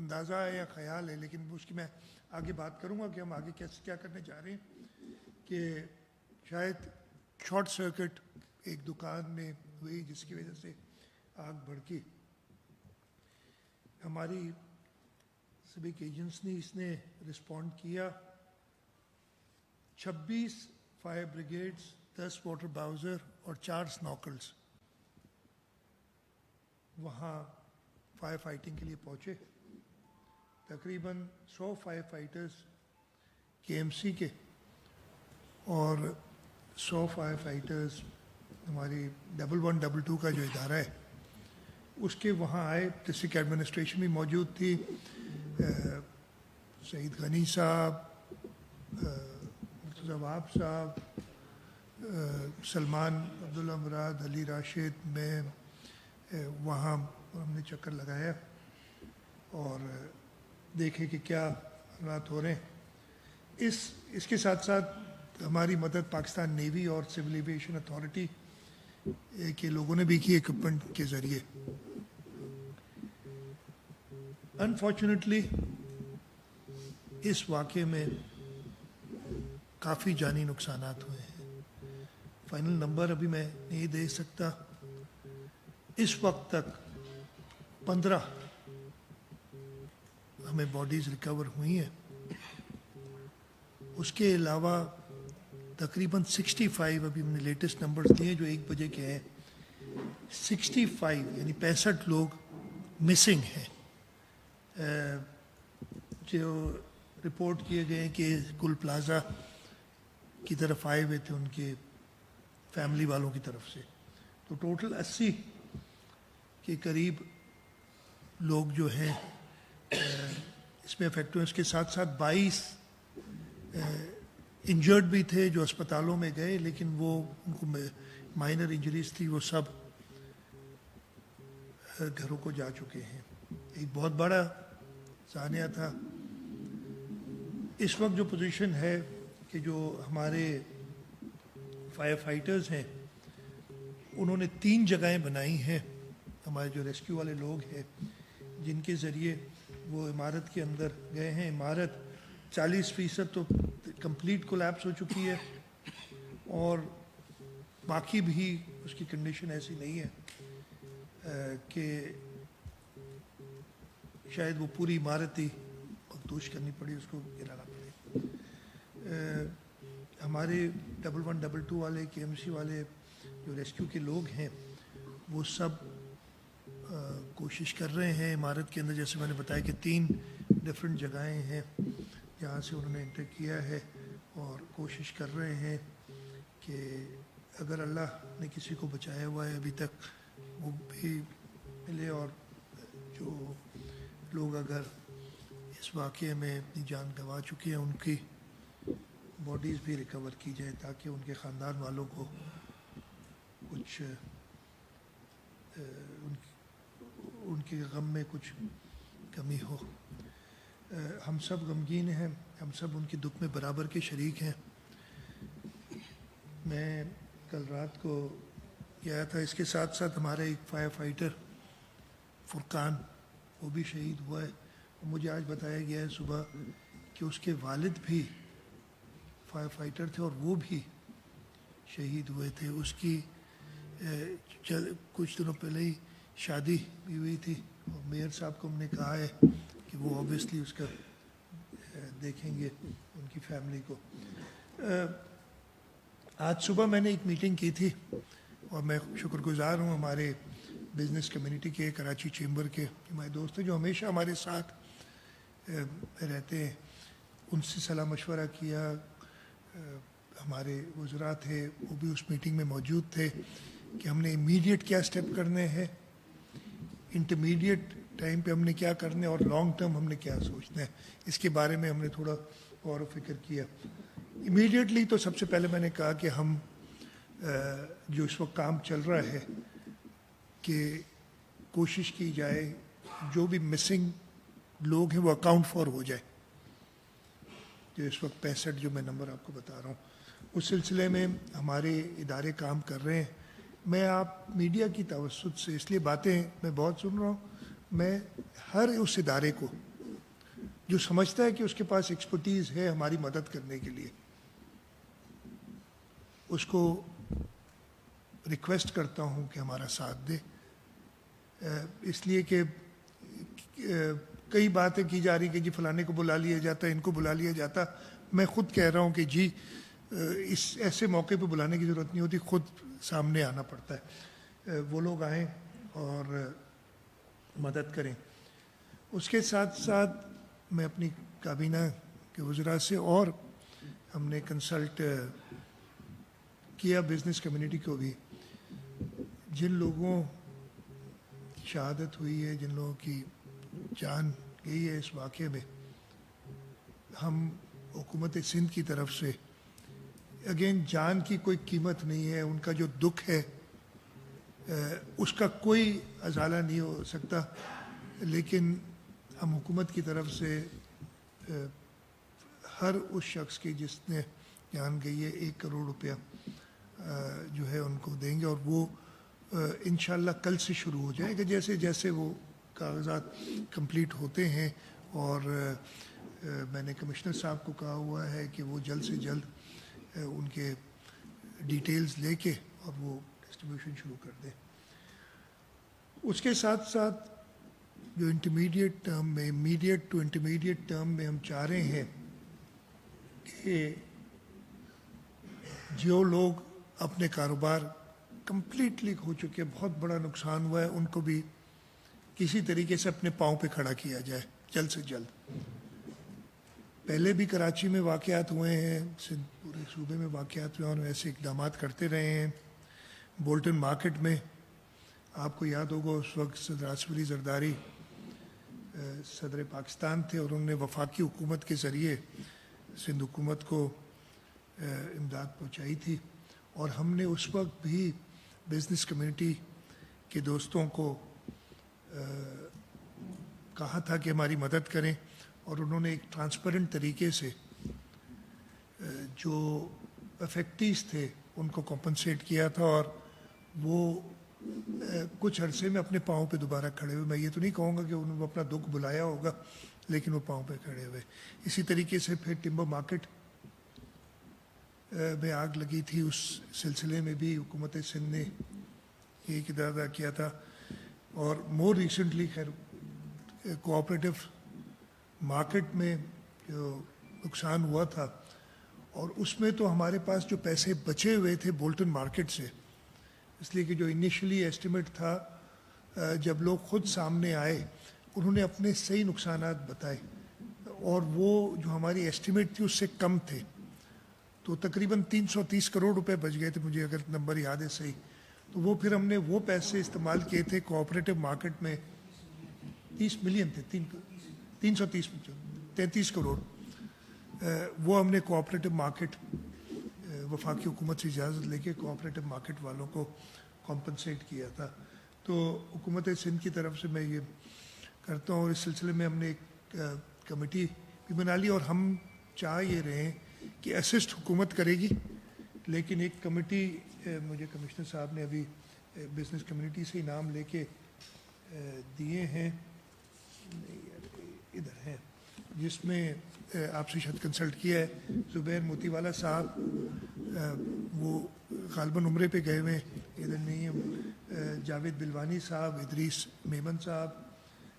اندازہ ہے یا خیال ہے، لیکن اس کی میں آگے بات کروں گا کہ ہم آگے کیسے کیا کرنے جا رہے ہیں، کہ شاید شارٹ سرکٹ ایک دکان میں ہوئی جس کی وجہ سے آگ بھڑکی. ہماری سبک ایجنٹس نے اس نے رسپونڈ کیا. 26 فائر بریگیڈز، 10 واٹر باؤزر اور 4 سنوکلز وہاں فائر فائٹنگ کے لیے پہنچے. تقریباً 100 فائر فائٹرز KMC کے اور 100 فائر فائٹرز ہماری 1122 کا جو ادارہ ہے اس کے وہاں آئے. ڈسٹرکٹ ایڈمنسٹریشن بھی موجود تھی، سعید غنی صاحب، مرتضی وہاب صاحب، سلمان عبداللہ مراد، علی راشد، میں وہاں ہم نے چکر لگایا اور دیکھے کہ کیا حالات ہو رہے ہیں. اس کے ساتھ ساتھ ہماری مدد پاکستان نیوی اور سول ایویشن اتھارٹی کے لوگوں نے بھی کی اکوپمنٹ کے ذریعے. انفارچونیٹلی اس واقعے میں کافی جانی نقصانات ہوئے ہیں. فائنل نمبر ابھی میں نہیں دے سکتا. اس وقت تک 15 ہمیں باڈیز ریکور ہوئی ہیں. اس کے علاوہ تقریباً 65 ابھی ہم نے لیٹسٹ نمبرز دیے جو 1 بجے کے ہیں. 65 یعنی 65 لوگ مسنگ ہیں جو رپورٹ کیے گئے ہیں کہ گل پلازا کی طرف آئے ہوئے تھے ان کے فیملی والوں کی طرف سے. تو ٹوٹل 80 کے قریب لوگ جو ہیں اس میں افیکٹ ہوئے. اس کے ساتھ ساتھ 22 انجرڈ بھی تھے جو اسپتالوں میں گئے، لیکن وہ ان کو مائنر انجریز تھی، وہ سب گھروں کو جا چکے ہیں. ایک بہت بڑا سانحہ تھا. اس وقت جو پوزیشن ہے کہ جو ہمارے فائر فائٹرز ہیں انہوں نے 3 جگہیں بنائی ہیں، ہمارے جو ریسکیو والے لوگ ہیں جن کے ذریعے وہ عمارت کے اندر گئے ہیں. عمارت 40% تو کمپلیٹ کولیپس ہو چکی ہے اور باقی بھی اس کی کنڈیشن ایسی نہیں ہے کہ شاید وہ پوری عمارت ہی مخدوش کرنی پڑی، اس کو گرانا پڑے. ہمارے 1122 والے KMC والے جو ریسکیو کے لوگ ہیں وہ سب کوشش کر رہے ہیں عمارت کے اندر. جیسے میں نے بتایا کہ 3 ڈفرینٹ جگہیں ہیں جہاں سے انہوں نے انٹر کیا ہے اور کوشش کر رہے ہیں کہ اگر اللہ نے کسی کو بچایا ہوا ہے ابھی تک وہ بھی ملے، اور جو لوگ اگر اس واقعے میں اپنی جان گنوا چکے ہیں ان کی باڈیز بھی ریکور کی جائے تاکہ ان کے خاندان والوں کو کچھ ان کے غم میں کچھ کمی ہو. ہم سب غمگین ہیں، ہم سب ان کے دکھ میں برابر کے شریک ہیں. میں کل رات کو گیا تھا. اس کے ساتھ ساتھ ہمارا ایک فائر فائٹر فرقان وہ بھی شہید ہوا ہے. مجھے آج بتایا گیا ہے صبح کہ اس کے والد بھی فائر فائٹر تھے اور وہ بھی شہید ہوئے تھے. اس کی کچھ دنوں پہلے ہی شادی بھی ہوئی تھی اور میئر صاحب کو ہم نے کہا ہے کہ وہ اوبیسلی اس کا دیکھیں گے ان کی فیملی کو. آج صبح میں نے ایک میٹنگ کی تھی اور میں شکر گزار ہوں ہمارے بزنس کمیونٹی کے، کراچی چیمبر کے ہمارے دوست ہیں جو ہمیشہ ہمارے ساتھ رہتے ہیں. ان سے صلاح مشورہ کیا. ہمارے وزراء تھے وہ بھی اس میٹنگ میں موجود تھے کہ ہم نے امیڈیٹ کیا اسٹیپ کرنے ہیں، انٹرمیڈیٹ ٹائم پہ ہم نے کیا کرنے اور لانگ ٹرم ہم نے کیا سوچنا ہے. اس کے بارے میں ہم نے تھوڑا غور و فکر کیا. امیڈیٹلی تو سب سے پہلے میں نے کہا کہ ہم جو اس وقت کام چل رہا ہے کہ کوشش کی جائے جو بھی مسنگ لوگ ہیں وہ اکاؤنٹ فار ہو جائے. جو اس وقت 65 جو میں نمبر آپ کو بتا رہا ہوں اس سلسلے میں ہمارے ادارے کام کر رہے ہیں. میں آپ میڈیا کی توسط سے اس لیے باتیں میں بہت سن رہا ہوں، میں ہر اس ادارے کو جو سمجھتا ہے کہ اس کے پاس ایکسپرٹیز ہے ہماری مدد کرنے کے لیے، اس کو ریکویسٹ کرتا ہوں کہ ہمارا ساتھ دے، اس لیے کہ کئی باتیں کی جا رہی کہ جی فلانے کو بلا لیا جاتا، ان کو بلا لیا جاتا. میں خود کہہ رہا ہوں کہ جی اس ایسے موقع پہ بلانے کی ضرورت نہیں ہوتی، خود سامنے آنا پڑتا ہے. وہ لوگ آئیں اور مدد کریں. اس کے ساتھ ساتھ میں اپنی کابینہ کے وزراء سے اور ہم نے کنسلٹ کیا بزنس کمیونٹی کو بھی، جن لوگوں کی شہادت ہوئی ہے، جن لوگوں کی جان گئی ہے اس واقعے میں، ہم حکومت سندھ کی طرف سے اگین جان کی کوئی قیمت نہیں ہے، ان کا جو دکھ ہے اس کا کوئی ازالہ نہیں ہو سکتا، لیکن ہم حکومت کی طرف سے ہر اس شخص کی جس نے جان گئی ہے 1 کروڑ روپیہ جو ہے ان کو دیں گے، اور وہ انشاءاللہ کل سے شروع ہو جائے گا جیسے جیسے وہ کاغذات کمپلیٹ ہوتے ہیں. اور میں نے کمشنر صاحب کو کہا ہوا ہے کہ وہ جلد سے جلد ان کے ڈیٹیلز لے کے اور وہ ڈسٹریبیوشن شروع کر دیں. اس کے ساتھ ساتھ جو انٹرمیڈیٹ ٹرم میں، امیڈیٹ ٹو انٹرمیڈیٹ ٹرم میں ہم چاہ رہے ہیں کہ جو لوگ اپنے کاروبار کمپلیٹلی ہو چکے، بہت بڑا نقصان ہوا ہے، ان کو بھی کسی طریقے سے اپنے پاؤں پہ کھڑا کیا جائے جلد سے جلد. پہلے بھی کراچی میں واقعات ہوئے ہیں، پورے صوبے میں واقعات ہوئے ہیں اور ایسے اقدامات کرتے رہے ہیں. بولٹن مارکیٹ میں آپ کو یاد ہوگا اس وقت صدر آصف علی زرداری صدر پاکستان تھے اور انہوں نے وفاقی حکومت کے ذریعے سندھ حکومت کو امداد پہنچائی تھی، اور ہم نے اس وقت بھی بزنس کمیونٹی کے دوستوں کو کہا تھا کہ ہماری مدد کریں، اور انہوں نے ایک ٹرانسپیرنٹ طریقے سے جو افیکٹیز تھے ان کو کمپنسیٹ کیا تھا، اور وہ کچھ عرصے میں اپنے پاؤں پہ دوبارہ کھڑے ہوئے. میں یہ تو نہیں کہوں گا کہ انہوں نے اپنا دکھ بلایا ہوگا، لیکن وہ پاؤں پہ کھڑے ہوئے. اسی طریقے سے پھر ٹمبر مارکیٹ میں آگ لگی تھی، اس سلسلے میں بھی حکومت سندھ نے یہ کردار ادا کیا تھا. اور مور ریسنٹلی خیر کوآپریٹو مارکیٹ میں جو نقصان ہوا تھا، اور اس میں تو ہمارے پاس جو پیسے بچے ہوئے تھے بولٹن مارکیٹ سے، اس لیے کہ جو انیشلی ایسٹیمیٹ تھا، جب لوگ خود سامنے آئے انہوں نے اپنے صحیح نقصانات بتائے، اور وہ جو ہماری ایسٹیمیٹ تھی اس سے کم تھے، تو تقریباً 330 کروڑ روپے بچ گئے تھے، مجھے اگر نمبر یاد ہے صحیح. تو وہ پھر ہم نے وہ پیسے استعمال کیے تھے کوآپریٹو مارکیٹ میں، 30 ملین تھے، 33 کروڑ، وہ ہم نے کوآپریٹو مارکیٹ وفاقی حکومت سے اجازت لے کے کوآپریٹو مارکیٹ والوں کو کمپنسیٹ کیا تھا. تو حکومت سندھ کی طرف سے میں یہ کرتا ہوں، اور اس سلسلے میں ہم نے ایک کمیٹی بھی بنا لی، اور ہم چاہ یہ رہے ہیں کہ اسسٹ حکومت کرے گی، لیکن ایک کمیٹی مجھے کمشنر صاحب نے ابھی بزنس کمیونٹی سے نام لے کے دیے ہیں، ادھر ہیں، جس میں آپ سے شاید کنسلٹ کیا ہے زبیر موتی والا صاحب، وہ غالباً عمرے پہ گئے ہوئے ادھر نہیں ہیں، جاوید بلوانی صاحب، ادریس میمن صاحب،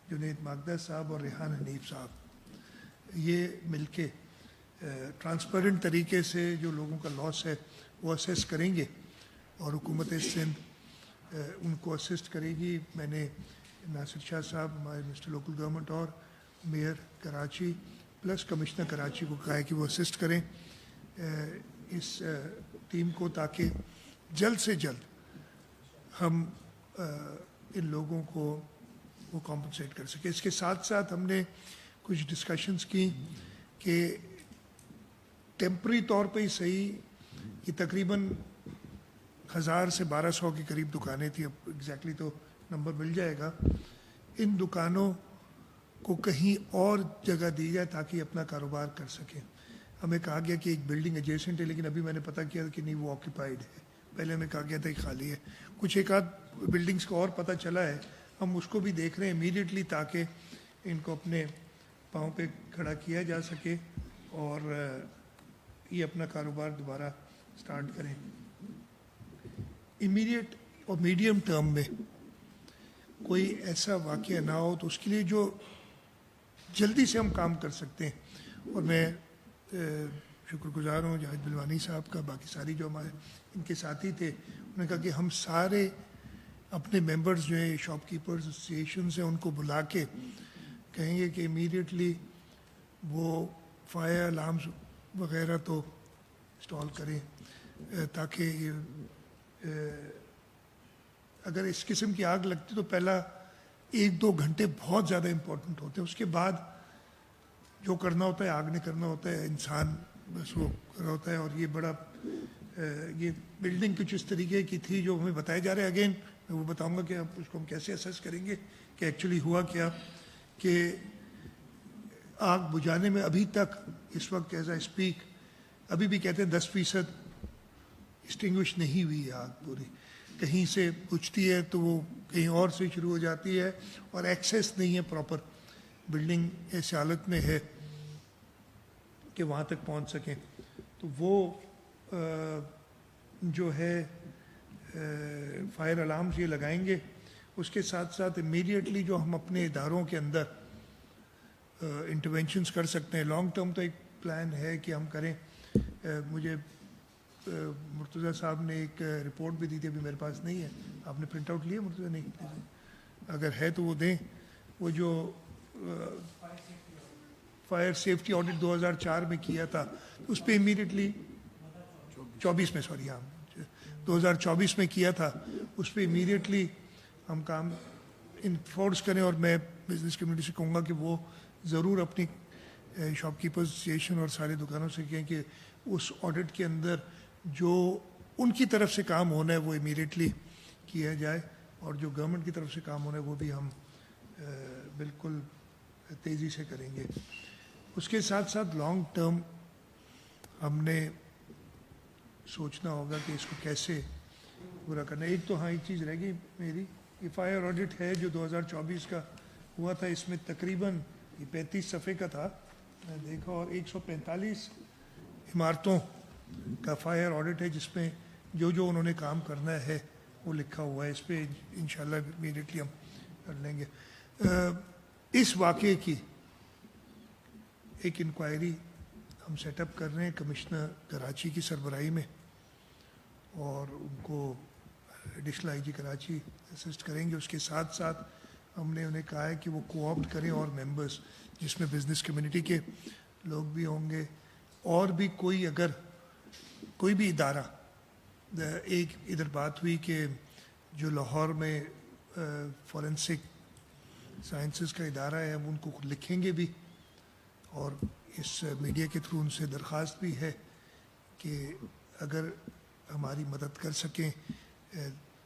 جنید ماگدہ صاحب اور ریحان حنیف صاحب. یہ مل کے ٹرانسپیرنٹ طریقے سے جو لوگوں کا لاس ہے وہ اسیس کریں گے، اور حکومت سندھ ان کو اسسٹ کرے گی. میں نے ناصر شاہ صاحب، ہمارے مسٹر لوکل گورنمنٹ، اور mayor Karachi plus commissioner Karachi کو کہا ہے کہ وہ اسسٹ کریں اس ٹیم کو، تاکہ جلد سے جلد ہم ان لوگوں کو وہ کمپنسیٹ کر سکیں. اس کے ساتھ ساتھ ہم نے کچھ ڈسکشنز کی کہ ٹیمپری طور پہ ہی صحیح کہ تقریباً 1000 سے 1200 کے قریب دکانیں تھیں، اب ایگزیکٹلی تو نمبر مل جائے گا. ان دکانوں کو کہیں اور جگہ دی جائے تاکہ اپنا کاروبار کر سکیں. ہمیں کہا گیا کہ ایک بلڈنگ ایڈجیسنٹ ہے، لیکن ابھی میں نے پتہ کیا کہ نہیں، وہ آکیپائڈ ہے. پہلے ہمیں کہا گیا تھا کہ خالی ہے. کچھ ایک آدھ بلڈنگس کو اور پتہ چلا ہے، ہم اس کو بھی دیکھ رہے ہیں امیڈیٹلی، تاکہ ان کو اپنے پاؤں پہ کھڑا کیا جا سکے اور یہ اپنا کاروبار دوبارہ سٹارٹ کریں. امیڈیٹ اور میڈیم ٹرم میں کوئی ایسا واقعہ نہ ہو تو اس کے لیے جو جلدی سے ہم کام کر سکتے ہیں، اور میں شکر گزار ہوں جاوید بلوانی صاحب کا، باقی ساری جو ہمارے ان کے ساتھی تھے، انہوں نے کہا کہ ہم سارے اپنے ممبرز جو ہیں شاپ کیپرز ایسوسیشن سے ان کو بلا کے کہیں گے کہ امیڈیٹلی وہ فائر الارمز وغیرہ تو انسٹال کریں، تاکہ یہ اگر اس قسم کی آگ لگتی تو پہلا 1-2 گھنٹے بہت زیادہ امپورٹنٹ ہوتے ہیں، اس کے بعد جو کرنا ہوتا ہے آگ نے کرنا ہوتا ہے، انسان بس وہ کر رہا ہوتا ہے. اور یہ بڑا یہ بلڈنگ کچھ اس طریقے کی تھی جو ہمیں بتایا جا رہا ہے. اگین میں وہ بتاؤں گا کہ اب اس کو ہم کیسے اسیس کریں گے کہ ایکچولی ہوا کیا، کہ آگ بجھانے میں ابھی تک اس وقت ایز اے اسپیک ابھی بھی کہتے ہیں 10% اسٹنگوش نہیں ہوئی ہے آگ پوری. کہیں سے بجھتی ہے تو وہ کہیں اور سے شروع ہو جاتی ہے اور ایکسیس نہیں ہے پراپر، بلڈنگ ایسی حالت میں ہے کہ وہاں تک پہنچ سکیں. تو وہ جو ہے فائر الارمز یہ لگائیں گے. اس کے ساتھ ساتھ امیڈیٹلی جو ہم اپنے اداروں کے اندر انٹرونشنز کر سکتے ہیں، لانگ ٹرم تو ایک پلان ہے کہ ہم کریں. مجھے مرتضیٰ صاحب نے ایک رپورٹ بھی دی تھی، ابھی میرے پاس نہیں ہے، آپ نے پرنٹ آؤٹ لیا مرتضیٰ؟ نہیں، اگر ہے تو وہ دیں. وہ جو فائر سیفٹی آڈٹ 2004 میں کیا تھا اس پہ امیڈیٹلی 24 میں 2024 میں کیا تھا، اس پہ امیڈیٹلی ہم کام انفورس کریں. اور میں بزنس کمیونٹی سے کہوں گا کہ وہ ضرور اپنی شاپ کیپرز ایسوسیشن اور سارے دکانوں سے کہیں کہ اس آڈٹ کے اندر جو ان کی طرف سے کام ہونا ہے وہ امیڈیٹلی کیا جائے، اور جو گورنمنٹ کی طرف سے کام ہونا ہے وہ بھی ہم بالکل تیزی سے کریں گے. اس کے ساتھ ساتھ لانگ ٹرم ہم نے سوچنا ہوگا کہ اس کو کیسے پورا کرنا ہے. ایک تو ہاں ایک چیز رہ گئی میری، یہ فائر آڈٹ ہے جو 2024 کا ہوا تھا، اس میں تقریباً 35 صفحے کا تھا میں دیکھا، اور 145 عمارتوں کا فائر آڈٹ ہے جس میں جو انہوں نے کام کرنا ہے وہ لکھا ہوا ہے. اس پہ انشاءاللہ امیڈیٹلی ہم کر لیں گے. اس واقعے کی ایک انکوائری ہم سیٹ اپ کر رہے ہیں کمشنر کراچی کی سربراہی میں، اور ان کو additional I G Karachi assist کریں گے. اس کے ساتھ ساتھ ہم نے انہیں کہا ہے کہ وہ کوآپٹ کریں اور ممبرز جس میں بزنس کمیونٹی کے لوگ بھی ہوں گے، اور بھی کوئی اگر کوئی بھی ادارہ. ایک ادھر بات ہوئی کہ جو لاہور میں فورینسک سائنسز کا ادارہ ہے ہم ان کو لکھیں گے بھی، اور اس میڈیا کے تھرو ان سے درخواست بھی ہے کہ اگر ہماری مدد کر سکیں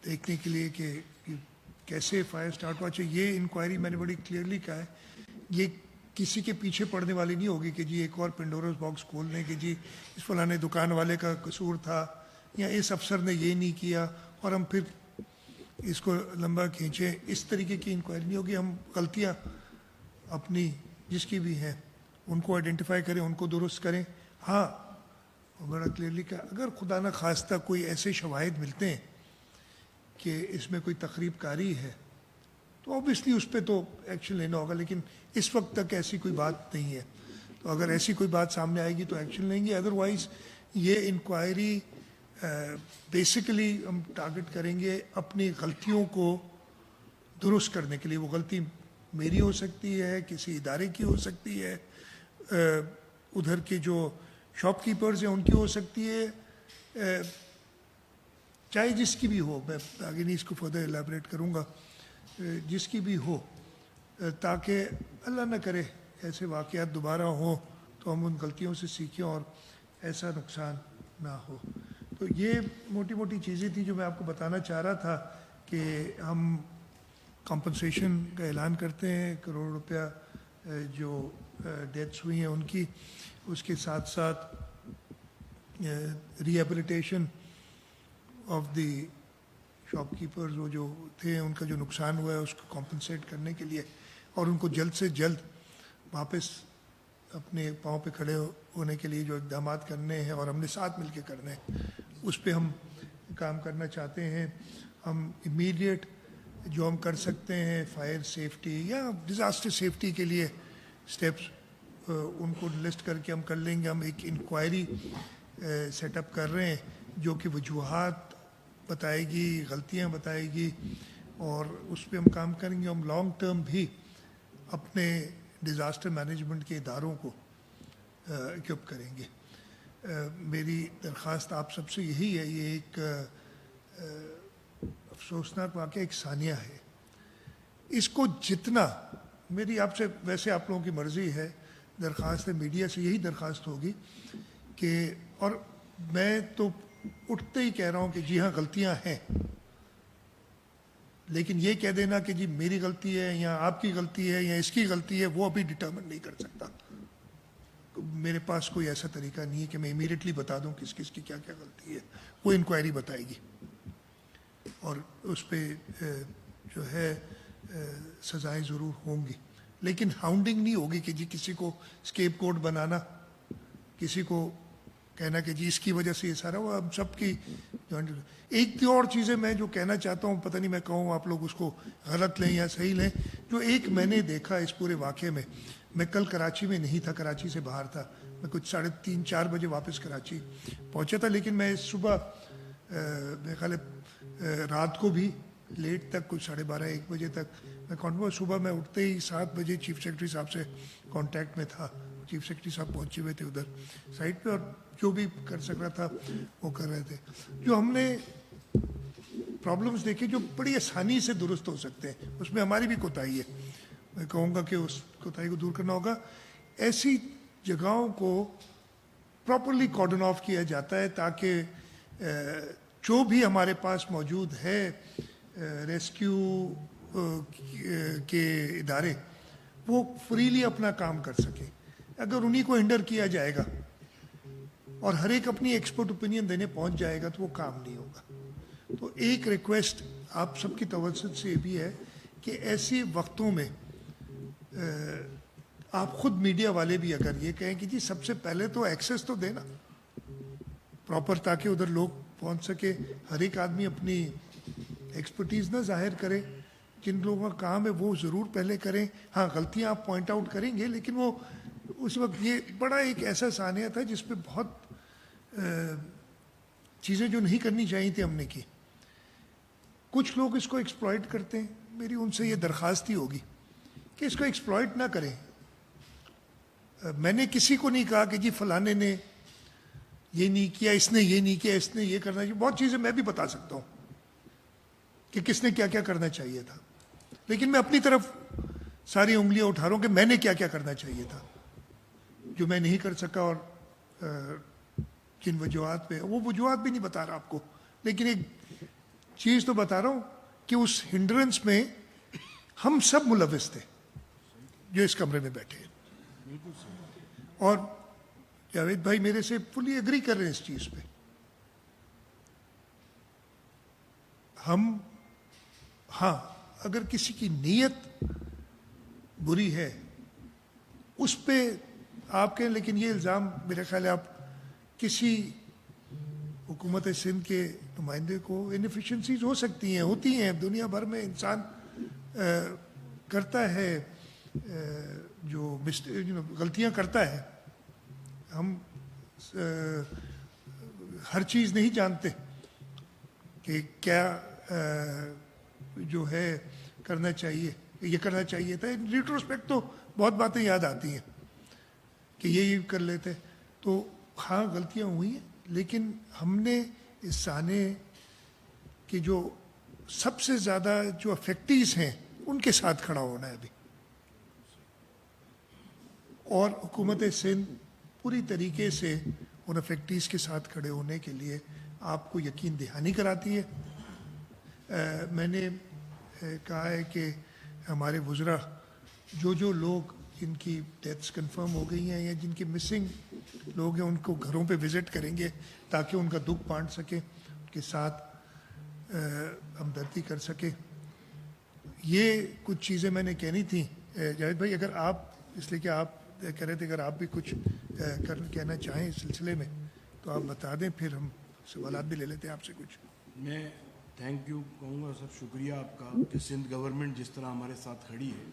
دیکھنے کے لیے کہ کیسے فائر سٹارٹ ہوا. چاہیے یہ انکوائری میں نے بڑی کلیئرلی کہا ہے، یہ کسی کے پیچھے پڑنے والی نہیں ہوگی کہ جی ایک اور پنڈورس باکس کھول لیں کہ جی اس فلانے دکان والے کا قصور تھا یا اس افسر نے یہ نہیں کیا اور ہم پھر اس کو لمبا کھینچیں. اس طریقے کی انکوائری نہیں ہوگی. ہم غلطیاں اپنی جس کی بھی ہیں ان کو آئیڈینٹیفائی کریں، ان کو درست کریں. ہاں بڑا کلیئرلی کہ اگر خدا نہ خواستہ کوئی ایسے شواہد ملتے ہیں کہ اس میں کوئی تخریب کاری ہے تو اوبیسلی اس پہ تو ایکشن لینا ہوگا، لیکن اس وقت تک ایسی کوئی بات نہیں ہے. تو اگر ایسی کوئی بات سامنے آئے گی تو ایکشن لیں گے. ادروائز یہ انکوائری بیسیکلی ہم ٹارگٹ کریں گے اپنی غلطیوں کو درست کرنے کے لیے. وہ غلطی میری ہو سکتی ہے، کسی ادارے کی ہو سکتی ہے، ادھر کے جو شاپ کیپرز ہیں ان کی ہو سکتی ہے، چاہے جس کی بھی ہو. میں آگے نہیں اس کو فردر ایلیبریٹ کروں گا، جس کی بھی ہو، تاکہ اللہ نہ کرے ایسے واقعات دوبارہ ہوں تو ہم ان غلطیوں سے سیکھیں اور ایسا نقصان نہ ہو. تو یہ موٹی موٹی چیزیں تھیں جو میں آپ کو بتانا چاہ رہا تھا کہ ہم کمپنسیشن کا اعلان کرتے ہیں 1 کروڑ روپیہ جو ڈیتھس ہوئی ہیں ان کی. اس کے ساتھ ساتھ rehabilitation of the shop keepers, وہ جو تھے ان کا جو نقصان ہوا ہے اس کو کمپنسیٹ کرنے کے لیے، اور ان کو جلد سے جلد واپس اپنے پاؤں پہ کھڑے ہونے کے لیے جو اقدامات کرنے ہیں اور ہم نے ساتھ مل کے کرنے ہیں اس پہ ہم کام کرنا چاہتے ہیں. ہم امیڈیٹ جو ہم کر سکتے ہیں فائر سیفٹی یا ڈیزاسٹر سیفٹی کے لیے اسٹیپس ان کو لسٹ کر کے ہم کر لیں گے. ہم ایک انکوائری سیٹ اپ کر رہے ہیں جو کہ وجوہات بتائے گی, غلطیاں بتائے گی, اور اس پہ ہم کام کریں گے. ہم لانگ ٹرم بھی اپنے ڈیزاسٹر مینجمنٹ کے اداروں کو اکوپ کریں گے. میری درخواست آپ سب سے یہی ہے, یہ ایک افسوسناک واقعہ ایک ثانیہ ہے, اس کو جتنا میری آپ سے, ویسے آپ لوگوں کی مرضی ہے, درخواست ہے میڈیا سے یہی درخواست ہوگی کہ, اور میں تو اٹھتے ہی کہہ رہا ہوں کہ جی ہاں غلطیاں ہیں, لیکن یہ کہہ دینا کہ جی میری غلطی ہے یا آپ کی غلطی ہے یا اس کی غلطی ہے, وہ ابھی ڈٹرمن نہیں کر سکتا. میرے پاس کوئی ایسا طریقہ نہیں ہے کہ میں امیڈیٹلی بتا دوں کس کس کی کیا کیا غلطی ہے. وہ انکوائری بتائے گی اور اس پہ جو ہے سزائیں ضرور ہوں گی, لیکن ہاؤنڈنگ نہیں ہوگی کہ جی کسی کو اسکیپ کوڈ بنانا, کسی کو کہنا کہ جی اس کی وجہ سے یہ سارا وہ ہم سب کی. ایک دو اور چیزیں میں جو کہنا چاہتا ہوں, پتہ نہیں میں کہوں آپ لوگ اس کو غلط لیں یا صحیح لیں, جو ایک میں نے دیکھا اس پورے واقعے میں. میں کل کراچی میں نہیں تھا, کراچی سے باہر تھا, میں کچھ 3:30-4 بجے واپس کراچی پہنچا تھا, لیکن میں صبح میرے خیال رات کو بھی لیٹ تک کچھ 12:30-1 بجے تک میں صبح میں اٹھتے ہی 7 بجے چیف سیکرٹری صاحب سے کانٹیکٹ میں تھا. چیف سیکرٹری صاحب پہنچے ہوئے تھے ادھر سائٹ پہ, اور جو بھی کر سک رہا تھا وہ کر رہے تھے. جو ہم نے پرابلمس دیکھے جو بڑی آسانی سے درست ہو سکتے ہیں, اس میں ہماری بھی کوتاہی ہے, میں کہوں گا کہ اس کوتاہی کو دور کرنا ہوگا. ایسی جگہوں کو پراپرلی کارڈن آف کیا جاتا ہے تاکہ جو بھی ہمارے پاس موجود ہے ریسکیو کے ادارے, وہ فریلی اپنا کام کر سکیں. اگر انہی کو ہنڈر کیا جائے گا اور ہر ایک اپنی ایکسپرٹ اوپینین دینے پہنچ جائے گا تو وہ کام نہیں ہوگا. تو ایک ریکویسٹ آپ سب کی توسط سے یہ بھی ہے کہ ایسے وقتوں میں آپ خود میڈیا والے بھی اگر یہ کہیں کہ جی سب سے پہلے تو ایکسیس تو دینا پراپر, تاکہ ادھر لوگ پہنچ سکے. ہر ایک آدمی اپنی ایکسپرٹیز نہ ظاہر کرے, جن لوگوں کا کام ہے وہ ضرور پہلے کریں. ہاں غلطیاں آپ پوائنٹ آؤٹ کریں گے, لیکن وہ اس وقت یہ بڑا ایک ایسا ثانیہ تھا جس پہ بہت چیزیں جو نہیں کرنی چاہیے تھی ہم نے کی. کچھ لوگ اس کو ایکسپلائٹ کرتے ہیں, میری ان سے یہ درخواست ہی ہوگی کہ اس کو ایکسپلائٹ نہ کریں. میں نے کسی کو نہیں کہا کہ جی فلانے نے یہ نہیں کیا, اس نے یہ نہیں کیا, اس نے یہ کرنا چاہیے. بہت چیزیں میں بھی بتا سکتا ہوں کہ کس نے کیا کیا کرنا چاہیے تھا, لیکن میں اپنی طرف ساری انگلیاں اٹھا رہا ہوں کہ میں نے کیا کیا کرنا چاہیے تھا جو میں نہیں کر سکا, اور جن وجوہات پہ, وہ وجوہات بھی نہیں بتا رہا آپ کو, لیکن ایک چیز تو بتا رہا ہوں کہ اس ہنڈرنس میں ہم سب ملوث تھے جو اس کمرے میں بیٹھے ہیں. اور جاوید بھائی میرے سے فلی ایگری کر رہے ہیں اس چیز پہ. ہم ہاں اگر کسی کی نیت بری ہے اس پہ آپ کہیں, لیکن یہ الزام میرے خیال ہے آپ کسی حکومت سندھ کے نمائندے کو, انیفیشنسیز ہو سکتی ہیں, ہوتی ہیں دنیا بھر میں, انسان کرتا ہے جو غلطیاں کرتا ہے. ہم ہر چیز نہیں جانتے کہ کیا جو ہے کرنا چاہیے, یہ کرنا چاہیے تھا. ریٹروسپیکٹ تو بہت باتیں یاد آتی ہیں کہ یہ کر لیتے. تو ہاں غلطیاں ہوئی ہیں, لیکن ہم نے اس سانے کہ جو سب سے زیادہ جو افیکٹیز ہیں ان کے ساتھ کھڑا ہونا ہے ابھی, اور حکومت سندھ پوری طریقے سے ان افیکٹیز کے ساتھ کھڑے ہونے کے لیے آپ کو یقین دہانی کراتی ہے. میں نے کہا ہے کہ ہمارے وزراء جو لوگ جن کی ڈیتھس کنفرم ہو گئی ہیں یا جن کے مسنگ لوگ ہیں ان کو گھروں پہ وزٹ کریں گے تاکہ ان کا دکھ بانٹ سکیں, ان کے ساتھ ہمدردی کر سکیں. یہ کچھ چیزیں میں نے کہنی تھیں. جاوید بھائی اگر آپ اس لیے کہ آپ کہہ رہے تھے اگر آپ بھی کچھ کہنا چاہیں اس سلسلے میں تو آپ بتا دیں, پھر ہم سوالات بھی لے لیتے ہیں آپ سے کچھ. میں تھینک یو کہوں گا سر, شکریہ آپ کا کہ سندھ گورنمنٹ جس طرح ہمارے ساتھ کھڑی ہے,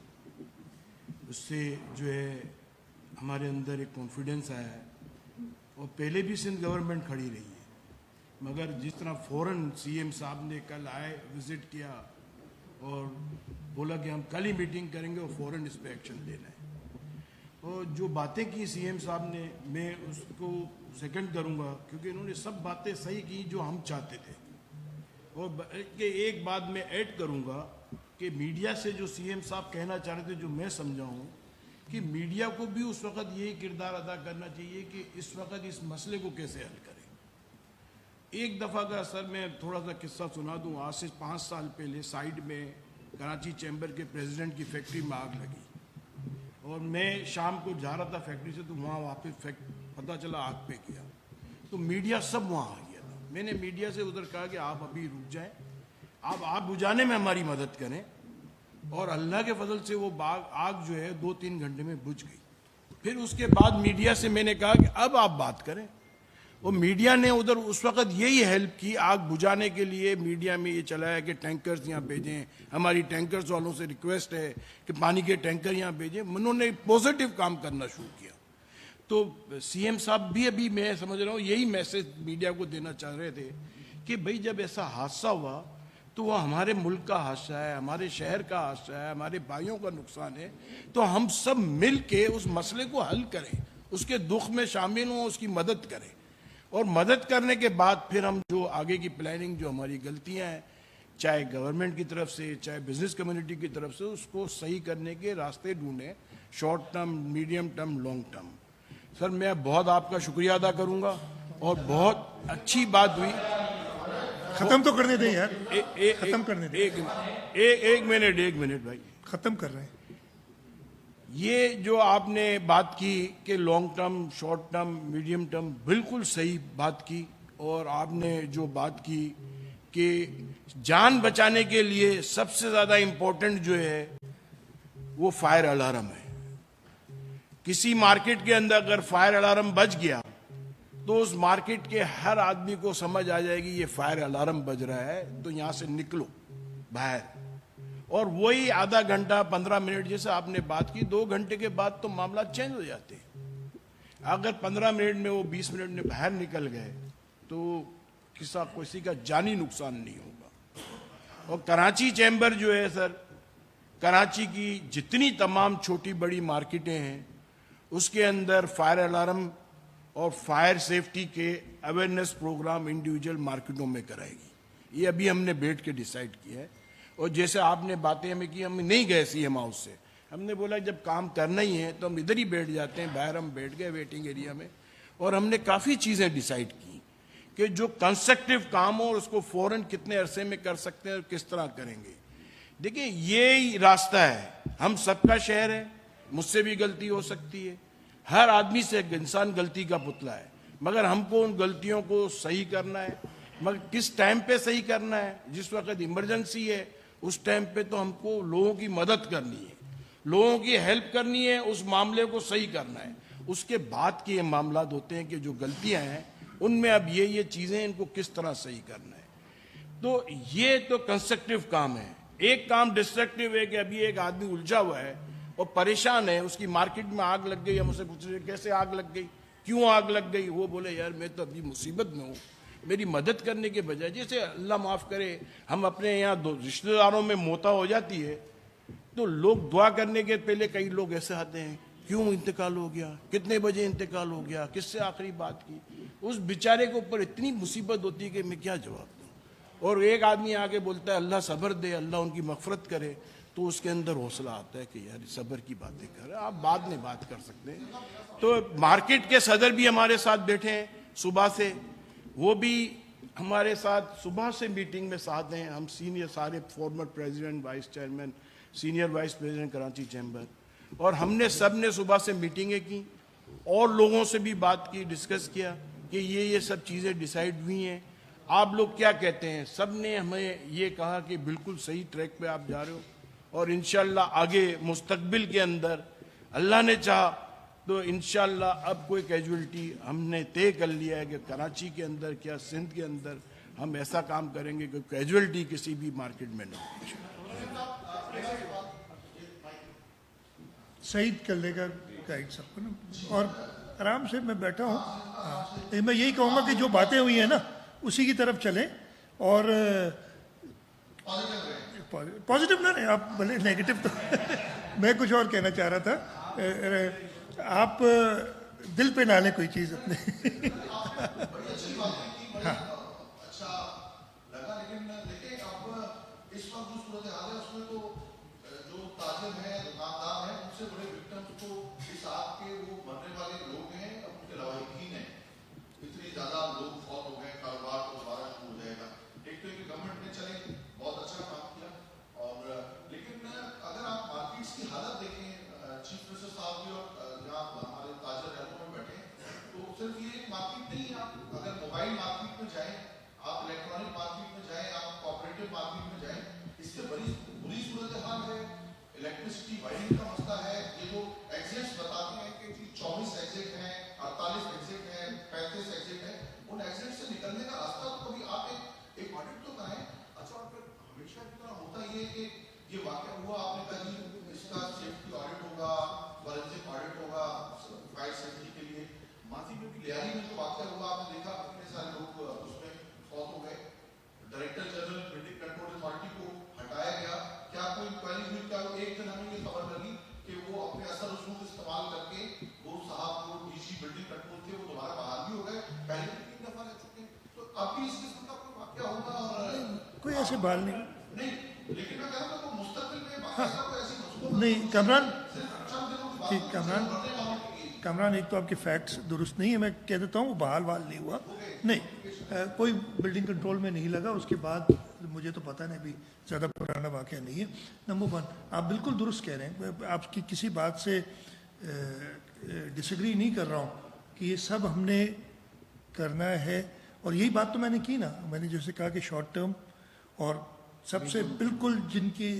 اس سے جو ہے ہمارے اندر ایک کانفیڈنس آیا ہے. اور پہلے بھی سندھ گورنمنٹ کھڑی رہی ہے, مگر جس طرح فوراً سی ایم صاحب نے کل آئے, وزٹ کیا اور بولا کہ ہم کل ہی میٹنگ کریں گے اور فوراً اس پہ ایکشن لینا ہے. اور جو باتیں کی سی ایم صاحب نے, میں اس کو سیکنڈ کروں گا کیونکہ انہوں نے سب باتیں صحیح کی جو ہم چاہتے تھے. اور ایک بات میں ایڈ کروں گا کہ میڈیا سے جو سی ایم صاحب کہنا چاہ رہے تھے, جو میں سمجھا ہوں کہ میڈیا کو بھی اس وقت یہی کردار ادا کرنا چاہیے کہ اس وقت اس مسئلے کو کیسے حل کریں. ایک دفعہ کا سر میں تھوڑا سا قصہ سنا دوں. آج سے 5 سال پہلے سائیڈ میں کراچی چیمبر کے پریزیڈنٹ کی فیکٹری میں آگ لگی, اور میں شام کو جا رہا تھا فیکٹری سے, تو وہاں واپس پتہ چلا آگ پہ کیا, تو میڈیا سب وہاں آ گیا تھا. میں نے میڈیا سے ادھر کہا کہ آپ ابھی رک جائیں, آپ بجھانے میں ہماری مدد کریں, اور اللہ کے فضل سے وہ آگ جو ہے 2-3 گھنٹے میں بجھ گئی. پھر اس کے بعد میڈیا سے میں نے کہا کہ اب آپ بات کریں, اور میڈیا نے ادھر اس وقت یہی ہیلپ کی آگ بجھانے کے لیے. میڈیا میں یہ چلایا کہ ٹینکرز یہاں بھیجیں, ہماری ٹینکرز والوں سے ریکویسٹ ہے کہ پانی کے ٹینکر یہاں بھیجیں. انہوں نے پوزیٹیو کام کرنا شروع کیا. تو سی ایم صاحب بھی ابھی میں سمجھ رہا ہوں یہی میسج میڈیا کو دینا چاہ رہے تھے کہ بھئی جب ایسا حادثہ ہوا تو وہ ہمارے ملک کا حادثہ ہے, ہمارے شہر کا حادثہ ہے, ہمارے بھائیوں کا نقصان ہے, تو ہم سب مل کے اس مسئلے کو حل کریں, اس کے دکھ میں شامل ہوں, اس کی مدد کریں. اور مدد کرنے کے بعد پھر ہم جو آگے کی پلاننگ, جو ہماری غلطیاں ہیں چاہے گورنمنٹ کی طرف سے چاہے بزنس کمیونٹی کی طرف سے, اس کو صحیح کرنے کے راستے ڈھونڈیں, short term, medium term, long term. سر میں بہت آپ کا شکریہ ادا کروں گا, اور بہت اچھی بات ہوئی. ختم تو کرنے دیں یار, ختم کرنے دیں. ایک منٹ بھائی, ختم کر رہے ہیں. یہ جو آپ نے بات کی کہ long term, short term, medium term, بالکل صحیح بات کی. اور آپ نے جو بات کی کہ جان بچانے کے لیے سب سے زیادہ امپورٹنٹ جو ہے وہ فائر الارم ہے. کسی مارکیٹ کے اندر اگر فائر الارم بج گیا تو اس مارکیٹ کے ہر آدمی کو سمجھ آ جائے گی یہ فائر الارم بج رہا ہے, تو یہاں سے نکلو باہر. اور وہی آدھا گھنٹہ 15 منٹ جیسے آپ نے بات کی, 2 گھنٹے کے بعد تو معاملات چینج ہو جاتے ہیں. اگر 15 منٹ میں وہ 20 منٹ میں باہر نکل گئے تو کسی کا جانی نقصان نہیں ہوگا. اور کراچی چیمبر جو ہے سر, کراچی کی جتنی تمام چھوٹی بڑی مارکیٹیں ہیں اس کے اندر فائر الارم اور فائر سیفٹی کے اویئرنیس پروگرام انڈیویجول مارکیٹوں میں کرائے گی. یہ ابھی ہم نے بیٹھ کے ڈیسائیڈ کیا ہے. اور جیسے آپ نے باتیں ہمیں کی, ہم نہیں گئے سی ایم ہاؤس سے, ہم نے بولا جب کام کرنا ہی ہے تو ہم ادھر ہی بیٹھ جاتے ہیں. باہر ہم بیٹھ گئے ویٹنگ ایریا میں, اور ہم نے کافی چیزیں ڈیسائیڈ کی کہ جو کنسٹرکٹیو کام ہو اس کو فوراً کتنے عرصے میں کر سکتے ہیں اور کس طرح کریں گے. دیکھیں یہ راستہ ہے, ہم سب کا شہر ہے, مجھ سے بھی غلطی ہو سکتی ہے, ہر آدمی سے انسان غلطی کا پتلا ہے, مگر ہم کو ان غلطیوں کو صحیح کرنا ہے. مگر کس ٹائم پہ صحیح کرنا ہے, جس وقت ایمرجنسی ہے اس ٹائم پہ تو ہم کو لوگوں کی مدد کرنی ہے, لوگوں کی ہیلپ کرنی ہے, اس معاملے کو صحیح کرنا ہے. اس کے بعد کے یہ معاملات ہوتے ہیں کہ جو غلطیاں ہیں ان میں اب یہ چیزیں ان کو کس طرح صحیح کرنا ہے. تو یہ تو کنسٹرکٹیو کام ہے. ایک کام ڈسٹرکٹیو ہے کہ ابھی ایک آدمی الجھا ہوا ہے اور پریشان ہے, اس کی مارکیٹ میں آگ لگ گئی, ہم اسے پوچھ رہے کیسے آگ لگ گئی, کیوں آگ لگ گئی. وہ بولے یار میں تو ابھی مصیبت میں ہوں, میری مدد کرنے کے بجائے, جیسے اللہ معاف کرے ہم اپنے یہاں رشتہ داروں میں موتا ہو جاتی ہے تو لوگ دعا کرنے کے پہلے کئی لوگ ایسے آتے ہیں کیوں انتقال ہو گیا, کتنے بجے انتقال ہو گیا, کس سے آخری بات کی. اس بیچارے کے اوپر اتنی مصیبت ہوتی ہے کہ میں کیا جواب دوں. اور ایک آدمی آ کے بولتا ہے اللہ صبر دے, اللہ ان کی مغفرت کرے, تو اس کے اندر حوصلہ آتا ہے کہ یار صبر کی باتیں کر, آپ بعد میں بات کر سکتے ہیں. تو مارکیٹ کے صدر بھی ہمارے ساتھ بیٹھے ہیں صبح سے, وہ بھی ہمارے ساتھ صبح سے میٹنگ میں ساتھ ہیں. ہم سینئر سارے former president, vice chairman, senior vice president Karachi chamber, اور ہم نے سب نے صبح سے میٹنگیں کی اور لوگوں سے بھی بات کی, ڈسکس کیا کہ یہ سب چیزیں ڈیسائیڈ ہوئی ہیں, آپ لوگ کیا کہتے ہیں. سب نے ہمیں یہ کہا کہ بالکل صحیح ٹریک پہ آپ جا رہے ہو, اور انشاءاللہ آگے مستقبل کے اندر اللہ نے چاہا تو انشاءاللہ اب کوئی کیجولیٹی ہم نے طے کر لیا ہے کہ کراچی کے اندر کیا سندھ کے اندر ہم ایسا کام کریں گے کہ کیجولیٹی کسی بھی مارکیٹ میں نہ ہو. سعید کر لے گا گائیڈ سب کو نا, اور آرام سے میں بیٹھا ہوں. ہاں میں یہی کہوں گا کہ جو باتیں ہوئی ہیں نا اسی کی طرف چلیں, اور پازیٹیو نہ رہیں آپ, بھلے نیگیٹو تو میں کچھ اور کہنا چاہ رہا تھا, آپ دل پہ نہ لیں کوئی چیز اپنے. ہاں کوئی ایسے بال نہیں. نہیں ٹھیک کامران ایک تو آپ کے فیکٹس درست نہیں ہے, میں کہہ دیتا ہوں وہ بحال وال نہیں ہوا, نہیں کوئی بلڈنگ کنٹرول میں نہیں لگا. اس کے بعد مجھے تو پتہ نہیں, ابھی زیادہ پرانا واقعہ نہیں ہے. نمبر 1 آپ بالکل درست کہہ رہے ہیں, آپ کی کسی بات سے ڈس ایگری نہیں کر رہا ہوں کہ یہ سب ہم نے کرنا ہے, اور یہی بات تو میں نے کی نا. میں نے جیسے کہا کہ شارٹ ٹرم اور سب سے بالکل جن کے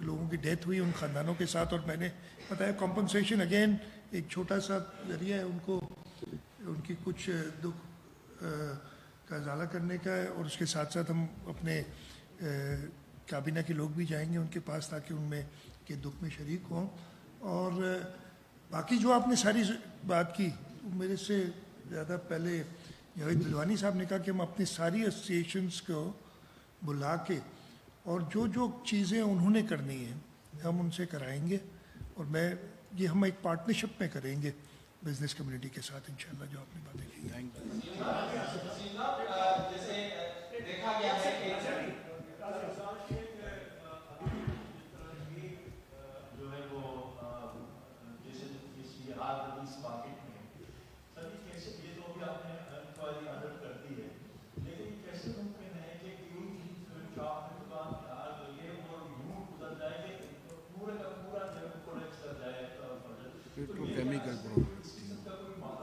لوگوں کی ڈیتھ ہوئی ان خاندانوں کے ساتھ, اور میں نے بتایا کمپنسیشن اگین ایک چھوٹا سا ذریعہ ہے ان کو ان کی کچھ دکھ کا ازالہ کرنے کا ہے, اور اس کے ساتھ ساتھ ہم اپنے کابینہ کے لوگ بھی جائیں گے ان کے پاس تاکہ ان میں کے دکھ میں شریک ہوں. اور باقی جو آپ نے ساری بات کی, میرے سے زیادہ پہلے جاوید بلوانی صاحب نے کہا کہ ہم اپنی ساری ایسوسیشنس کو بلا کے اور جو جو چیزیں انہوں نے کرنی ہیں ہم ان سے کرائیں گے, اور یہ ہم ایک پارٹنرشپ میں کریں گے بزنس کمیونٹی کے ساتھ انشاءاللہ جو آپ نے باتیں کی.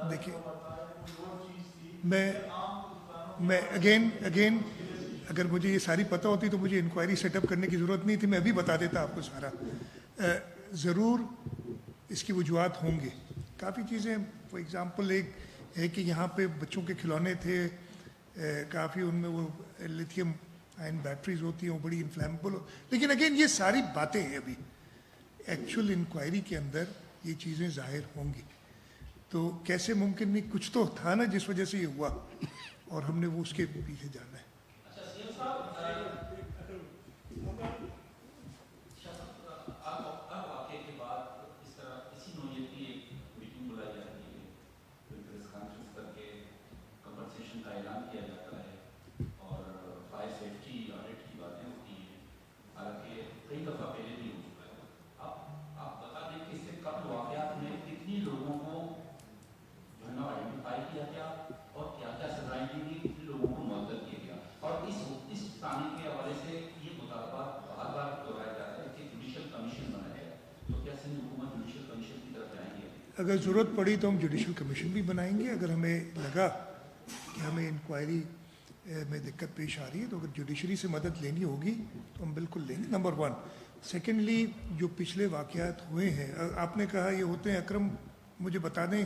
دیکھیے میں اگین اگر مجھے یہ ساری پتہ ہوتی تو مجھے انکوائری سیٹ اپ کرنے کی ضرورت نہیں تھی, میں ابھی بتا دیتا آپ کو سارا. ضرور اس کی وجوہات ہوں گے, کافی چیزیں. فار ایگزامپل ایک ہے کہ یہاں پہ بچوں کے کھلونے تھے, کافی ان میں وہ لیتھیم آئن بیٹریز ہوتی ہیں, وہ بڑی انفلیمیبل ہو. لیکن اگین یہ ساری باتیں ہیں, ابھی ایکچوئل انکوائری کے اندر یہ چیزیں ظاہر ہوں گی. تو کیسے ممکن نہیں, کچھ تو تھا نا جس وجہ سے یہ ہوا, اور ہم نے وہ اس کے پیچھے جانا ہے. اگر ضرورت پڑی تو ہم جوڈیشل کمیشن بھی بنائیں گے. اگر ہمیں لگا کہ ہمیں انکوائری میں دقت پیش آ رہی ہے تو اگر جوڈیشری سے مدد لینی ہوگی تو ہم بالکل لیں گے. نمبر 1. سیکنڈلی جو پچھلے واقعات ہوئے ہیں، آپ نے کہا یہ ہوتے ہیں، اکرم مجھے بتا دیں،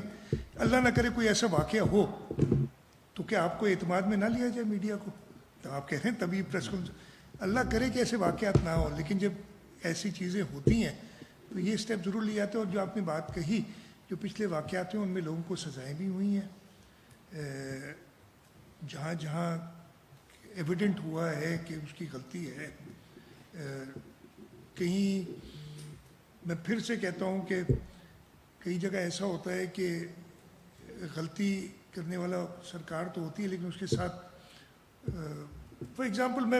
اللہ نہ کرے کوئی ایسا واقعہ ہو تو کیا آپ کو اعتماد میں نہ لیا جائے میڈیا کو؟ تو آپ کہہ رہے ہیں تبھی پریس کانفرنس، اللہ کرے کہ ایسے واقعات نہ ہو، لیکن جب ایسی چیزیں ہوتی ہیں تو یہ اسٹیپ ضرور لیے جاتے ہیں. اور جو آپ نے بات کہی جو پچھلے واقعات ہیں ان میں لوگوں کو سزائیں بھی ہوئی ہیں، جہاں جہاں ایویڈنٹ ہوا ہے کہ اس کی غلطی ہے. کہیں میں پھر سے کہتا ہوں کہ کئی جگہ ایسا ہوتا ہے کہ غلطی کرنے والا سرکار تو ہوتی ہے لیکن اس کے ساتھ فار ایگزامپل میں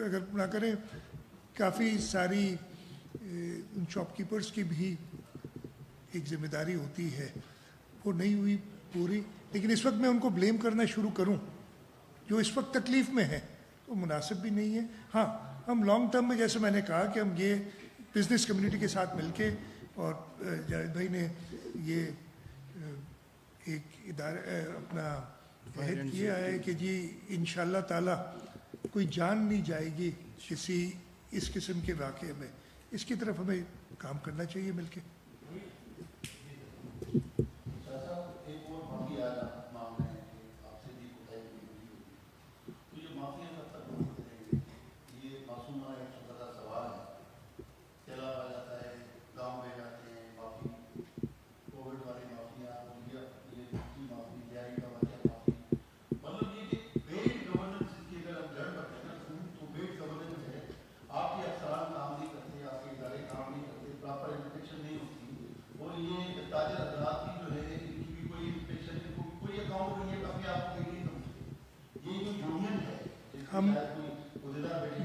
اگر نہ کریں کافی ساری ان شاپ کیپرز کی بھی ایک ذمہ داری ہوتی ہے، وہ نہیں ہوئی پوری. لیکن اس وقت میں ان کو بلیم کرنا شروع کروں جو اس وقت تکلیف میں ہیں تو مناسب بھی نہیں ہے. ہاں ہم لانگ ٹرم میں جیسے میں نے کہا کہ ہم یہ بزنس کمیونٹی کے ساتھ مل کے، اور جاوید بھائی نے یہ ایک ادارہ اپنا عہد کیا ہے کہ جی انشاءاللہ تعالی کوئی جان نہیں جائے گی کسی اس قسم کے واقعے میں، اس کی طرف ہمیں کام کرنا چاہیے مل کے.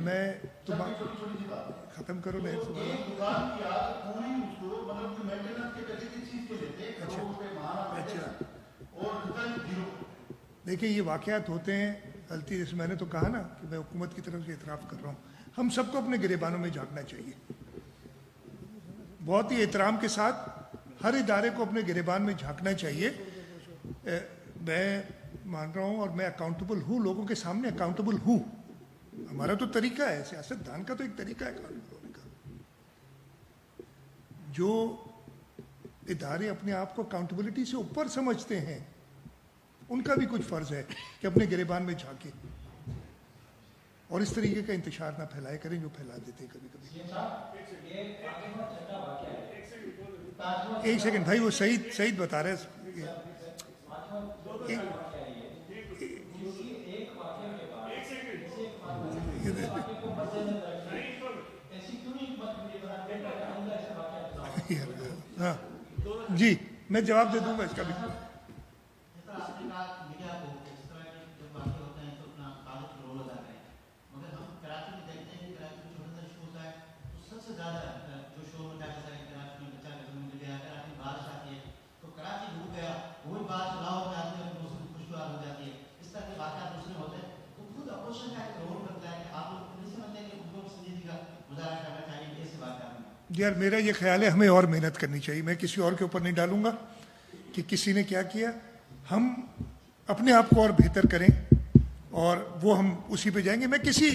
میں ختم کرو نہیں دیکھیں یہ واقعات ہوتے ہیں، غلطی جیسے میں نے تو کہا نا کہ میں حکومت کی طرف سے اعتراف کر رہا ہوں. ہم سب کو اپنے گریبانوں میں جھانکنا چاہیے، بہت ہی احترام کے ساتھ ہر ادارے کو اپنے گریبان میں جھانکنا چاہیے. میں مان رہا ہوں اور میں اکاؤنٹیبل ہوں، لوگوں کے سامنے اکاؤنٹیبل ہوں. ہمارا تو طریقہ ہے، سیاست دان کا تو ایک طریقہ ہے اکاؤنٹیبل ہونے کا. جو ادارے اپنے آپ کو اکاؤنٹیبلٹی سے اوپر سمجھتے ہیں ان کا بھی کچھ فرض ہے کہ اپنے گریبان میں جھانکے اور اس طریقے کا انتشار نہ پھیلائے کریں جو پھیلا دیتے ہیں کبھی کبھی. ایک سیکنڈ بھائی، وہ سعید بتا رہے ہیں. ہاں جی میں جواب دے دوں گا اس کا بھی. یار میرا یہ خیال ہے ہمیں اور محنت کرنی چاہیے. میں کسی اور کے اوپر نہیں ڈالوں گا کہ کسی نے کیا کیا. ہم اپنے آپ کو اور بہتر کریں اور وہ ہم اسی پہ جائیں گے. میں کسی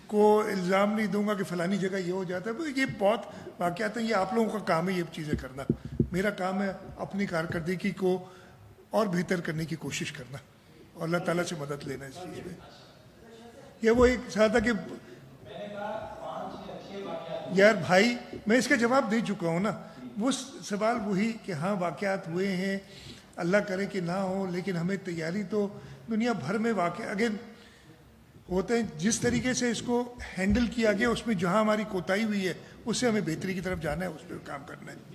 کو الزام نہیں دوں گا کہ فلانی جگہ یہ ہو جاتا ہے. یہ بہت واقعات ہیں، یہ آپ لوگوں کا کام ہے یہ چیزیں کرنا. میرا کام ہے اپنی کارکردگی کو اور بہتر کرنے کی کوشش کرنا اور اللہ تعالیٰ سے مدد لینا اس چیز میں. یہ وہ ایک ساتھ تھا کہ یار بھائی میں اس کا جواب دے چکا ہوں نا. وہ سوال وہی کہ ہاں واقعات ہوئے ہیں، اللہ کرے کہ نہ ہو، لیکن ہمیں تیاری تو دنیا بھر میں واقع اگین ہوتے ہیں. جس طریقے سے اس کو ہینڈل کیا گیا اس میں جہاں ہماری کوتاہی ہوئی ہے اس سے ہمیں بہتری کی طرف جانا ہے، اس پہ کام کرنا ہے.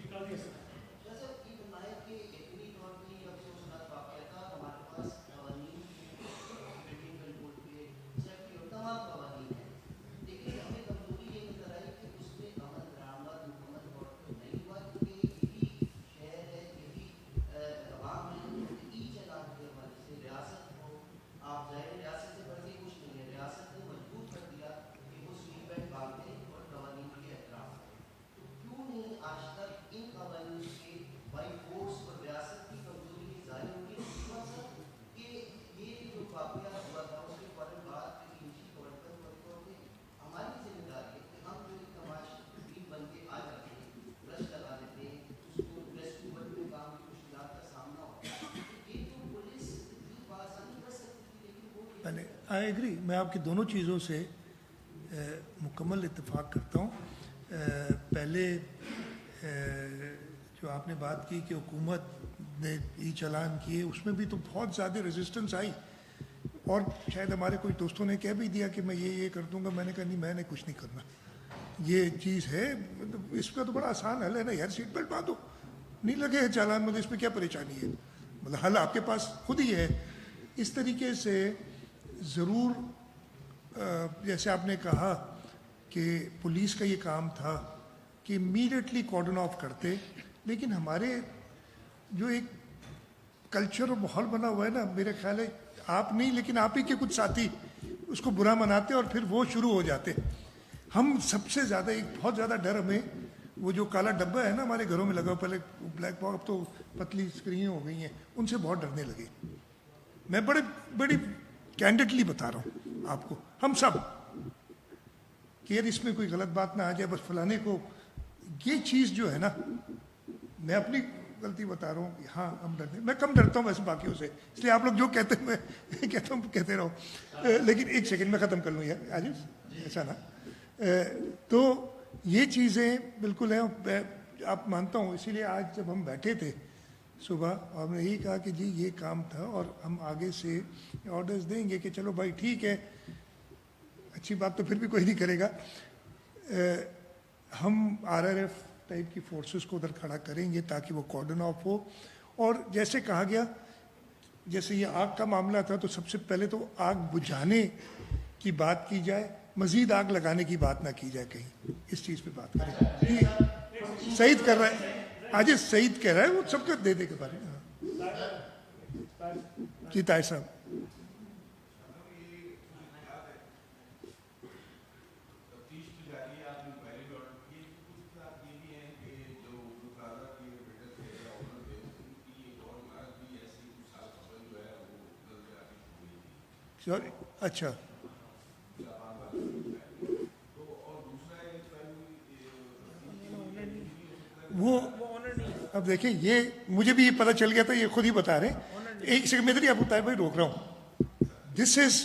آئی ایگری، میں آپ کی دونوں چیزوں سے مکمل اتفاق کرتا ہوں. پہلے جو آپ نے بات کی کہ حکومت نے ای چالان کیے، اس میں بھی تو بہت زیادہ ریزسٹنس آئی، اور شاید ہمارے کوئی دوستوں نے کہہ بھی دیا کہ میں یہ کر دوں گا. میں نے کہا نہیں، میں نے کچھ نہیں کرنا، یہ چیز ہے. اس کا تو بڑا آسان حل ہے نا یار، سیٹ بیلٹ باندھو، نہیں لگے ہے چالان، مطلب اس میں کیا پریشانی ہے، مطلب حل آپ کے پاس خود ہی ہے. اس طریقے سے ضرور جیسے آپ نے کہا کہ پولیس کا یہ کام تھا کہ امیڈیٹلی کارڈن آف کرتے، لیکن ہمارے جو ایک کلچر اور ماحول بنا ہوا ہے نا، میرے خیال ہے آپ نہیں لیکن آپ ہی کے کچھ ساتھی اس کو برا مناتے اور پھر وہ شروع ہو جاتے. ہم سب سے زیادہ ایک بہت زیادہ ڈر ہمیں وہ جو کالا ڈبہ ہے نا ہمارے گھروں میں لگا، پہلے بلیک باکس، اب تو پتلی اسکرین ہو گئی ہیں، ان سے بہت ڈرنے لگے. میں بڑی کینڈیڈلی بتا رہا ہوں آپ کو، ہم سب، کہ یار اس میں کوئی غلط بات نہ آ جائے، بس فلانے کو یہ چیز جو ہے نا، میں اپنی غلطی بتا رہا ہوں. ہاں ہم ڈرتے، میں کم ڈرتا ہوں ویسے باقیوں سے، اس لیے آپ لوگ جو کہتے ہیں میں کہتا ہوں کہتے رہو. لیکن ایک سیکنڈ میں ختم کر لوں یار عاجز، ایسا نا. تو یہ چیزیں بالکل ہیں، آپ مانتا ہوں. اسی لیے آج جب ہم بیٹھے تھے صبح، اور ہم نے یہی کہا کہ جی یہ کام تھا اور ہم آگے سے آرڈرز دیں گے کہ چلو بھائی ٹھیک ہے، اچھی بات تو پھر بھی کوئی نہیں کرے گا، ہم RRF ٹائپ کی فورسز کو ادھر کھڑا کریں گے تاکہ وہ کارڈن آف ہو. اور جیسے کہا گیا، جیسے یہ آگ کا معاملہ تھا تو سب سے پہلے تو آگ بجھانے کی بات کی جائے، مزید آگ لگانے کی بات نہ کی جائے. کہیں اس چیز پہ بات کریں. یہ سعید کر رہا ہے، آج سعید کہہ رہا ہے، وہ سب کا دے کے بارے میں. جی طاہر صاحب. اچھا، وہ اب دیکھیں، یہ مجھے بھی یہ پتہ چل گیا تھا، یہ خود ہی بتا رہے ہیں. ایک سیکنڈ میں ادھر آپ بتائے بھائی، روک رہا ہوں. This is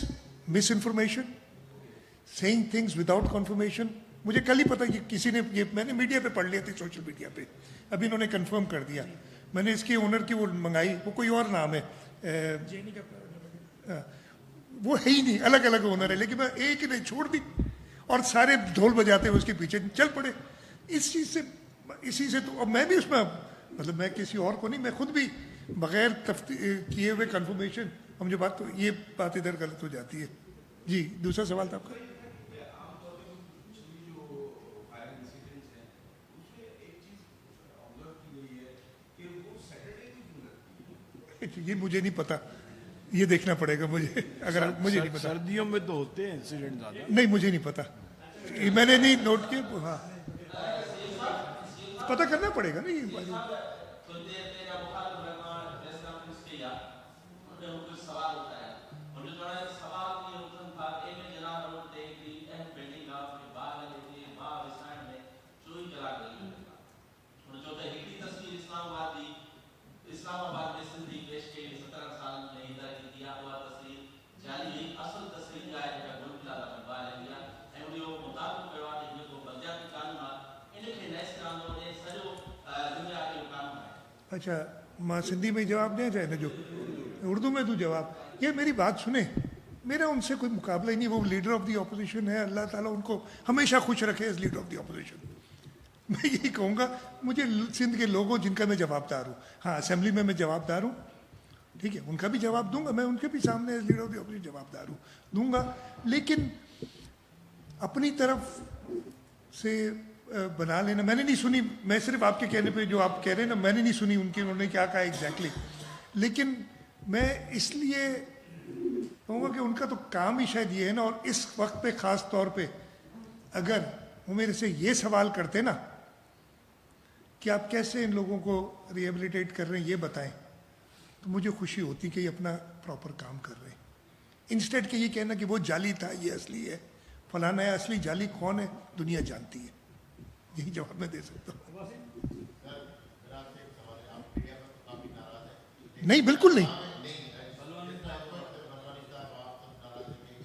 misinformation, seeing things without confirmation. مجھے کل ہی پتا کہ کسی نے، یہ میں نے میڈیا پہ پڑھ لیا تھی، سوشل میڈیا پہ، ابھی انہوں نے کنفرم کر دیا. میں نے اس کی اونر کی وہ منگائی، وہ کوئی اور نام ہے، وہ ہے ہی نہیں، الگ الگ اونر ہے، لیکن میں ایک نے چھوڑ دی اور سارے ڈھول بجاتے ہوئے اس کے پیچھے چل پڑے. اس چیز سے، اسی سے تو اب میں بھی اس میں، مطلب میں کسی اور کو نہیں، میں خود بھی بغیر کیے ہوئے کنفرمیشن، ہم جو بات، تو یہ بات ادھر غلط ہو جاتی ہے. جی دوسرا سوال تھا آپ کا. یہ مجھے نہیں پتا، یہ دیکھنا پڑے گا مجھے، اگر مجھے نہیں پتا. سردیوں میں تو ہوتے ہیں انسیڈنٹ زیادہ. نہیں مجھے نہیں پتا، میں نے نہیں نوٹ کیا. ہاں پتہ کرنا پڑے گا نا یہ. اچھا، ماں سندھی میں جواب دیا جائے نا، جو اردو میں تو جواب. یہ میری بات سنیں، میرا ان سے کوئی مقابلہ ہی نہیں. وہ لیڈر آف دی اپوزیشن ہے، اللہ تعالیٰ ان کو ہمیشہ خوش رکھے as leader of the opposition. میں یہی کہوں گا، مجھے سندھ کے لوگوں جن کا میں جواب دار ہوں، ہاں اسمبلی میں جواب دار ہوں، ٹھیک ہے، ان کا بھی جواب دوں گا، میں ان کے بھی سامنے as leader of the opposition جواب دار ہوں، دوں گا. لیکن اپنی طرف سے بنا لینا، میں نے نہیں سنی، میں صرف آپ کے کہنے پہ جو آپ کہہ رہے ہیں نا، میں نے نہیں سنی ان کی، انہوں نے کیا کہا ایگزیکٹلی. لیکن میں اس لیے کہوں گا کہ ان کا تو کام ہی شاید یہ ہے نا. اور اس وقت پہ خاص طور پہ اگر وہ میرے سے یہ سوال کرتے نا کہ آپ کیسے ان لوگوں کو ریہیبلیٹیٹ کر رہے ہیں، یہ بتائیں، تو مجھے خوشی ہوتی کہ یہ اپنا پراپر کام کر رہے ہیں، انسٹیڈ کہ یہ کہنا کہ وہ جعلی تھا، یہ اصلی ہے، فلانا ہے. اصلی جعلی کون ہے دنیا جانتی ہے. یہی جواب میں دے سکتا ہوں. نہیں بالکل نہیں،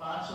500